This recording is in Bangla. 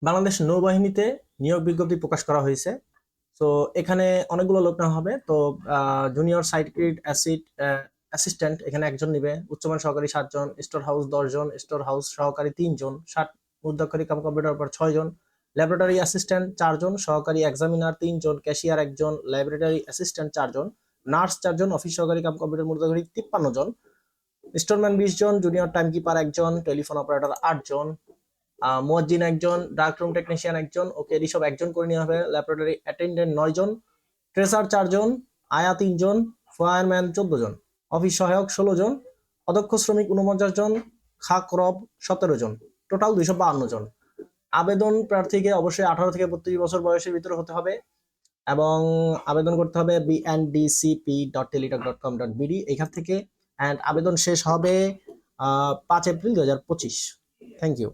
বাংলাদেশ নৌবাহিনীতে নিয়োগ বিজ্ঞপ্তি প্রকাশ করা হয়েছে। তো এখানে অনেকগুলো লোক নেওয়া হবে। তো জুনিয়র সাইকিয়াট্রিস্ট অ্যাসিস্ট্যান্ট এখানে একজন নিবে, উচ্চমান সহকারী 7 জন, স্টোর হাউস 10 জন, স্টোর হাউস সহকারী 3 জন, 60 মুদ্রাক্ষরিক কম্পিউটার অপারেটর 6 জন, ল্যাবরেটরি অ্যাসিস্ট্যান্ট 4 জন, সহকারী এক্সামিনার 3 জন, ক্যাশিয়ার 1 জন, ল্যাবরেটরি অ্যাসিস্ট্যান্ট 4 জন, নার্স 4 জন, অফিস সহকারী কম্পিউটার মুদ্রাক্ষরিক 53 জন, স্টোরম্যান 20 জন, জুনিয়র টাইমকিপার 1 জন, টেলিফোন অপারেটর 8 জন, মুয়াজ্জিন 1 জন, ডার্ক রুম টেকনিশিয়ান 1 জন, ওকে এটি সব 1 জন করে নেওয়া হবে। ল্যাবরেটরি অ্যাটেন্ডেন্ট 9 জন, ট্রেসার 4 জন, আয়া 3 জন, ফায়ারম্যান 14 জন, অফিস সহায়ক 16 জন, অদক্ষ শ্রমিক 49 জন, খাকরব 17 জন, টোটাল 252 জন। আবেদন প্রার্থীকে অবশ্যই 18 থেকে 32 বছর বয়সের ভিতরে হতে হবে এবং আবেদন করতে হবে bndcp.teletalk.com.bd এখান থেকে। অ্যান্ড আবেদন শেষ হবে 5 এপ্রিল 2025। Thank you.